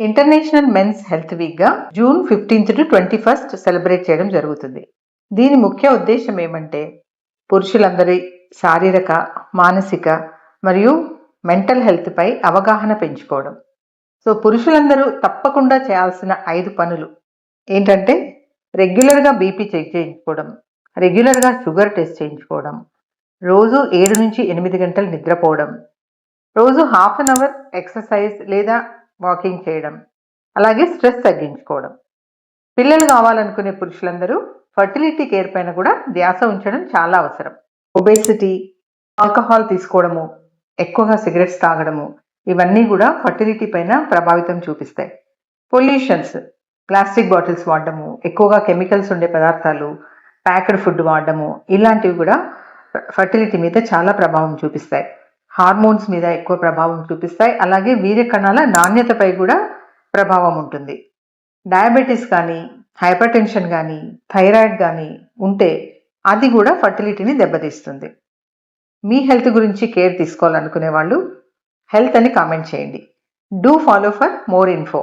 International men's health వీక్గా June 15th to 21st celebrate చేయడం జరుగుతుంది. దీని ముఖ్య ఉద్దేశం ఏమంటే పురుషులందరి శారీరక, మానసిక మరియు మెంటల్ హెల్త్పై అవగాహన పెంచుకోవడం. సో పురుషులందరూ తప్పకుండా చేయాల్సిన 5 పనులు ఏంటంటే రెగ్యులర్గా బీపీ చెక్ చేయించుకోవడం, రెగ్యులర్గా షుగర్ టెస్ట్ చేయించుకోవడం, రోజు 7 నుంచి 8 గంటలు నిద్రపోవడం, రోజు హాఫ్ అన్ అవర్ ఎక్సర్సైజ్ లేదా వాకింగ్ చేయడం, అలాగే స్ట్రెస్ తగ్గించుకోవడం. పిల్లలు కావాలనుకునే పురుషులందరూ ఫర్టిలిటీ కేర్ పైన కూడా ధ్యాస ఉంచడం చాలా అవసరం. ఒబేసిటీ, ఆల్కహాల్ తీసుకోవడము, ఎక్కువగా సిగరెట్స్ తాగడము ఇవన్నీ కూడా ఫర్టిలిటీ పైన ప్రభావితం చూపిస్తాయి. పొల్యూషన్స్, ప్లాస్టిక్ బాటిల్స్ వాడడము, ఎక్కువగా కెమికల్స్ ఉండే పదార్థాలు, ప్యాక్డ్ ఫుడ్ వాడడము ఇలాంటివి కూడా ఫర్టిలిటీ మీద చాలా ప్రభావం చూపిస్తాయి. హార్మోన్స్ మీద ఎక్కువ ప్రభావం చూపిస్తాయి. అలాగే వీర్య కణాల నాణ్యతపై కూడా ప్రభావం ఉంటుంది. డయాబెటీస్ కానీ, హైపర్ టెన్షన్ కానీ, థైరాయిడ్ కానీ ఉంటే అది కూడా ఫర్టిలిటీని దెబ్బతీస్తుంది. మీ హెల్త్ గురించి కేర్ తీసుకోవాలనుకునే వాళ్ళు హెల్త్ అని కామెంట్ చేయండి. Do follow for more info.